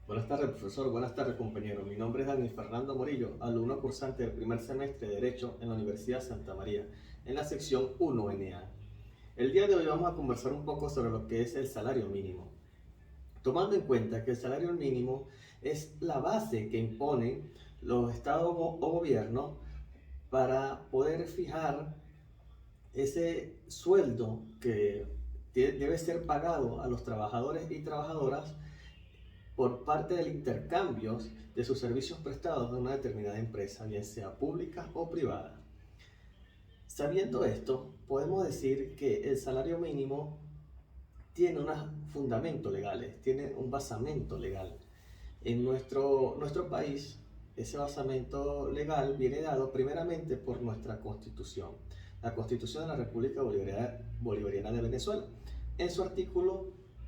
Buenas tardes, profesor. Buenas tardes, compañero. Mi nombre es Dani Fernando Morillo, alumno cursante del primer semestre de Derecho en la Universidad Santa María, en la sección 1NA. El día de hoy vamos a conversar un poco sobre lo que es el salario mínimo. Tomando en cuenta que el salario mínimo es la base que imponen los estados o gobiernos para poder fijar ese sueldo que debe ser pagado a los trabajadores y trabajadoras por parte del intercambio de sus servicios prestados de una determinada empresa, bien sea pública o privada. Sabiendo esto, podemos decir que el salario mínimo tiene unos fundamentos legales, tiene un basamento legal. En nuestro país, ese basamento legal viene dado primeramente por nuestra Constitución, la Constitución de la República Bolivariana de Venezuela, en su artículo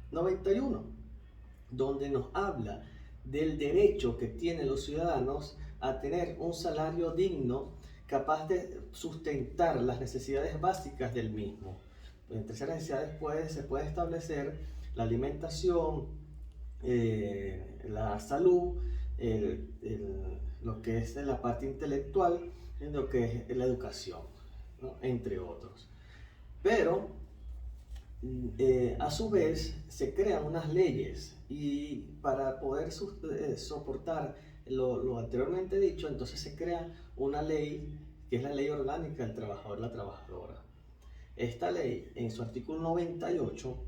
91, donde nos habla del derecho que tienen los ciudadanos a tener un salario digno capaz de sustentar las necesidades básicas del mismo. Entre esas necesidades se puede establecer la alimentación, la salud, lo que es la parte intelectual, lo que es la educación, ¿no? Entre otros. Pero a su vez se crean unas leyes y para poder soportar lo anteriormente dicho, entonces se crea una ley que es la ley orgánica del trabajador y la trabajadora. Esta ley en su artículo 98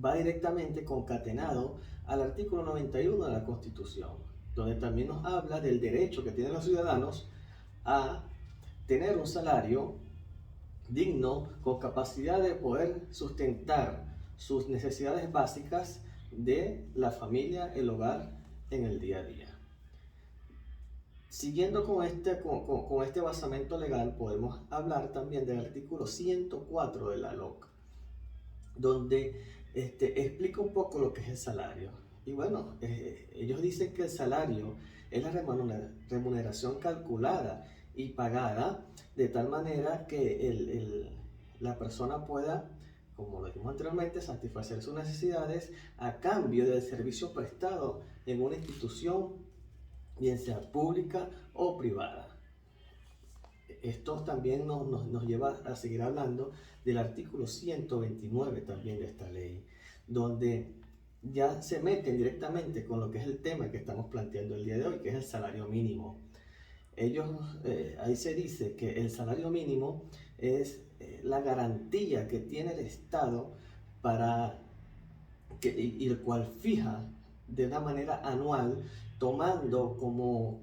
va directamente concatenado al artículo 91 de la Constitución, donde también nos habla del derecho que tienen los ciudadanos a tener un salario digno, con capacidad de poder sustentar sus necesidades básicas de la familia, el hogar en el día a día. Siguiendo con este basamento legal, podemos hablar también del artículo 104 de la LOC, donde explica un poco lo que es el salario. Y bueno, ellos dicen que el salario es la remuneración calculada y pagada de tal manera que la persona pueda, como lo dijimos anteriormente, satisfacer sus necesidades a cambio del servicio prestado en una institución, bien sea pública o privada. Esto también nos lleva a seguir hablando del artículo 129 también de esta ley, donde ya se meten directamente con lo que es el tema que estamos planteando el día de hoy, que es el salario mínimo. Ellos, ahí se dice que el salario mínimo es la garantía que tiene el Estado para y el cual fija de una manera anual, tomando como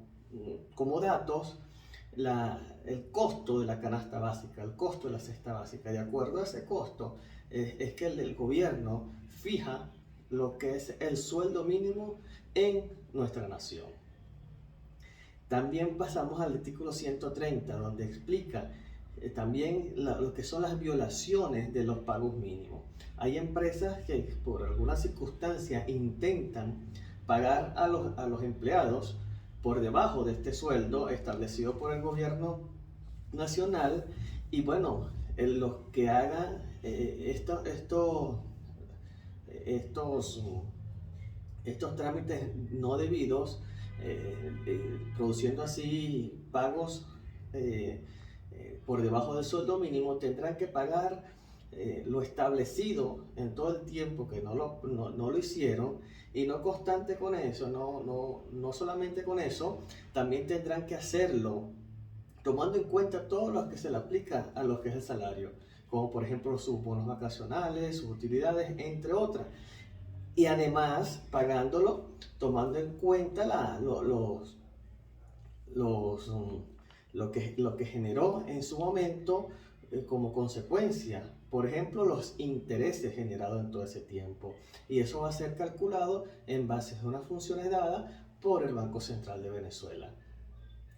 datos el costo de la canasta básica, el costo de la cesta básica. De acuerdo a ese costo, es que el gobierno fija lo que es el sueldo mínimo en nuestra nación. También pasamos al artículo 130, donde explica también lo que son las violaciones de los pagos mínimos. Hay empresas que por alguna circunstancia intentan pagar a los empleados por debajo de este sueldo establecido por el gobierno nacional y bueno, los que hagan estos trámites no debidos, produciendo así pagos por debajo del sueldo mínimo, tendrán que pagar lo establecido en todo el tiempo que no lo hicieron, y no constante con eso, no solamente con eso, también tendrán que hacerlo tomando en cuenta todo lo que se le aplica a lo que es el salario, como por ejemplo sus bonos vacacionales, sus utilidades, entre otras. Y además pagándolo tomando en cuenta lo que generó en su momento como consecuencia. Por ejemplo, los intereses generados en todo ese tiempo. Y eso va a ser calculado en base a unas funciones dadas por el Banco Central de Venezuela.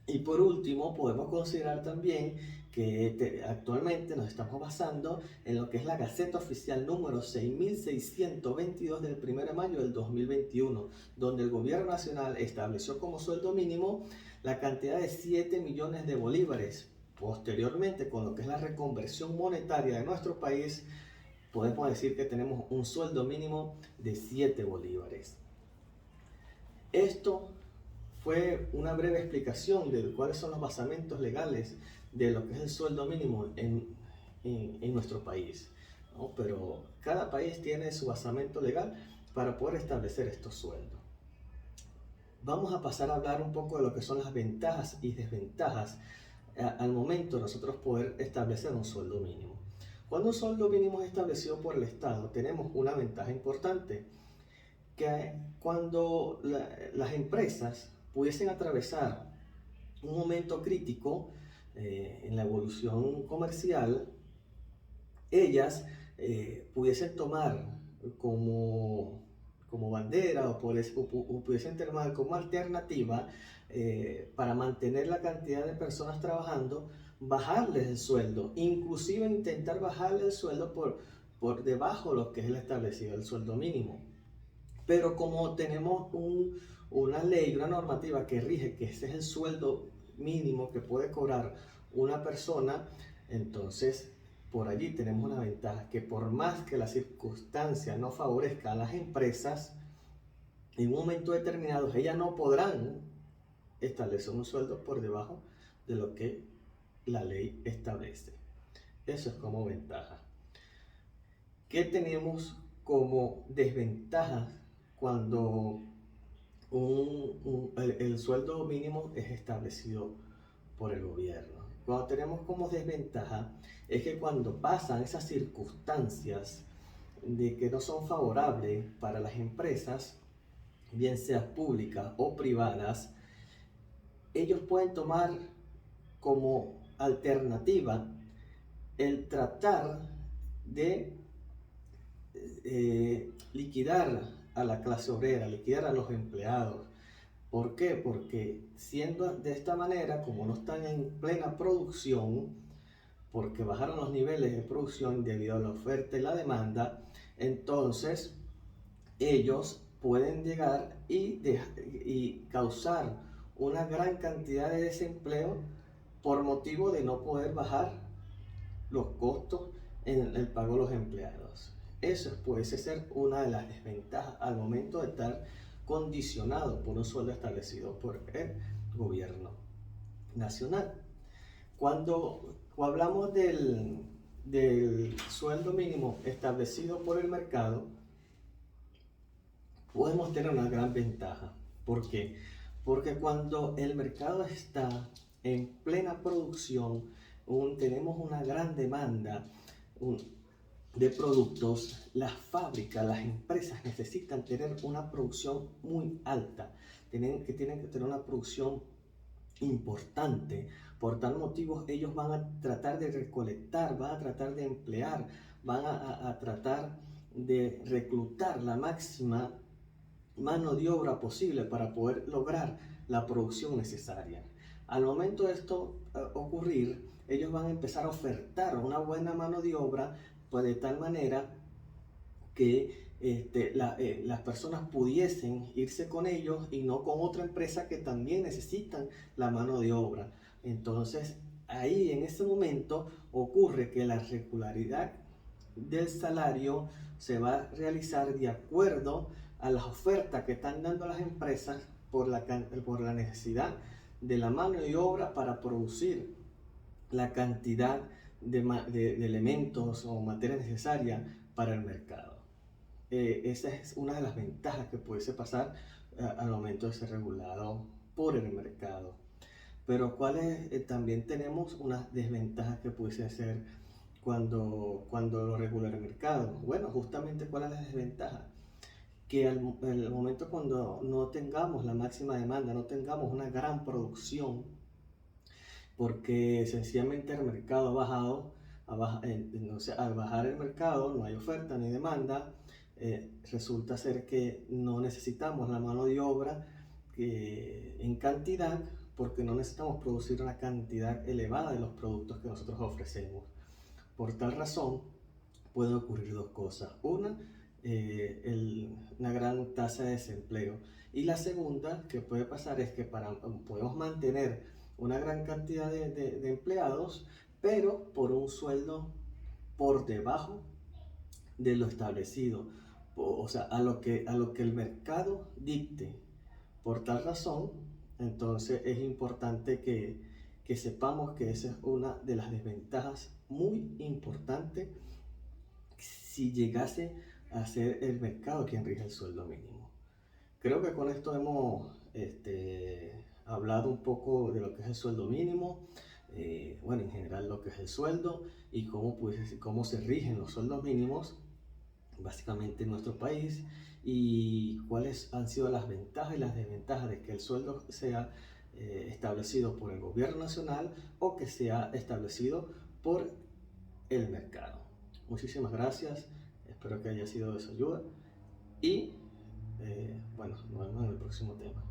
Y por último, podemos considerar también que actualmente nos estamos basando en lo que es la Gaceta Oficial número 6622 del 1 de mayo del 2021, donde el gobierno nacional estableció como sueldo mínimo la cantidad de 7 millones de bolívares. Posteriormente, con lo que es la reconversión monetaria de nuestro país, podemos decir que tenemos un sueldo mínimo de 7 bolívares. Esto fue una breve explicación de cuáles son los basamentos legales de lo que es el sueldo mínimo en nuestro país, ¿no? Pero cada país tiene su basamento legal para poder establecer estos sueldos. Vamos a pasar a hablar un poco de lo que son las ventajas y desventajas al momento de nosotros poder establecer un sueldo mínimo. Cuando un sueldo mínimo es establecido por el Estado, tenemos una ventaja importante, que cuando las empresas pudiesen atravesar un momento crítico en la evolución comercial, ellas pudiesen tomar como bandera o pudiesen tomar como alternativa para mantener la cantidad de personas trabajando, bajarles el sueldo, inclusive intentar bajarles el sueldo por debajo de lo que es el establecido, el sueldo mínimo. Pero como tenemos una ley, una normativa que rige que ese es el sueldo mínimo que puede cobrar una persona, entonces por allí tenemos una ventaja, que por más que la circunstancia no favorezca a las empresas, en un momento determinado ellas no podrán establecer un sueldo por debajo de lo que la ley establece. Eso es como ventaja. ¿Qué tenemos como desventajas cuando el sueldo mínimo es establecido por el gobierno? Cuando tenemos como desventaja es que cuando pasan esas circunstancias de que no son favorables para las empresas, bien sean públicas o privadas, ellos pueden tomar como alternativa el tratar de liquidar a la clase obrera, liquidar a los empleados. ¿Por qué? Porque siendo de esta manera, como no están en plena producción, porque bajaron los niveles de producción debido a la oferta y la demanda, entonces ellos pueden llegar y causar una gran cantidad de desempleo por motivo de no poder bajar los costos en el pago de los empleados. Eso puede ser una de las desventajas al momento de estar condicionado por un sueldo establecido por el gobierno nacional. Cuando hablamos del sueldo mínimo establecido por el mercado, podemos tener una gran ventaja. ¿Por qué? Porque cuando el mercado está en plena producción, tenemos una gran demanda de productos, las fábricas, las empresas necesitan tener una producción muy alta, tienen que tener una producción importante. Por tal motivo ellos van a tratar de recolectar, van a tratar de emplear, van a tratar de reclutar la máxima mano de obra posible para poder lograr la producción necesaria. Al momento de esto ocurrir, ellos van a empezar a ofertar una buena mano de obra, pues de tal manera que las personas pudiesen irse con ellos y no con otra empresa que también necesitan la mano de obra. Entonces, ahí en ese momento ocurre que la regularidad del salario se va a realizar de acuerdo a las ofertas que están dando las empresas por la necesidad de la mano de obra para producir la cantidad de elementos o materia necesaria para el mercado. Esa es una de las ventajas que pudiese pasar al momento de ser regulado por el mercado. Pero también tenemos unas desventajas que pudiese ser cuando lo regula el mercado. Bueno, justamente ¿cuál es la desventaja? Que al momento cuando no tengamos la máxima demanda, no tengamos una gran producción, porque sencillamente el mercado ha bajado, al bajar el mercado no hay oferta ni demanda, resulta ser que no necesitamos la mano de obra en cantidad, porque no necesitamos producir una cantidad elevada de los productos que nosotros ofrecemos. Por tal razón, pueden ocurrir dos cosas. Una gran tasa de desempleo. Y la segunda que puede pasar es que podemos mantener una gran cantidad de empleados, pero por un sueldo por debajo de lo establecido. O sea, a lo que el mercado dicte Por tal razón, entonces es importante que sepamos que esa es una de las desventajas muy importantes si llegase a ser el mercado quien rige el sueldo mínimo. Creo que con esto hemos hablado un poco de lo que es el sueldo mínimo, bueno, en general lo que es el sueldo y cómo se rigen los sueldos mínimos básicamente en nuestro país y cuáles han sido las ventajas y las desventajas de que el sueldo sea establecido por el gobierno nacional o que sea establecido por el mercado. Muchísimas gracias, espero que haya sido de su ayuda y bueno, nos vemos en el próximo tema.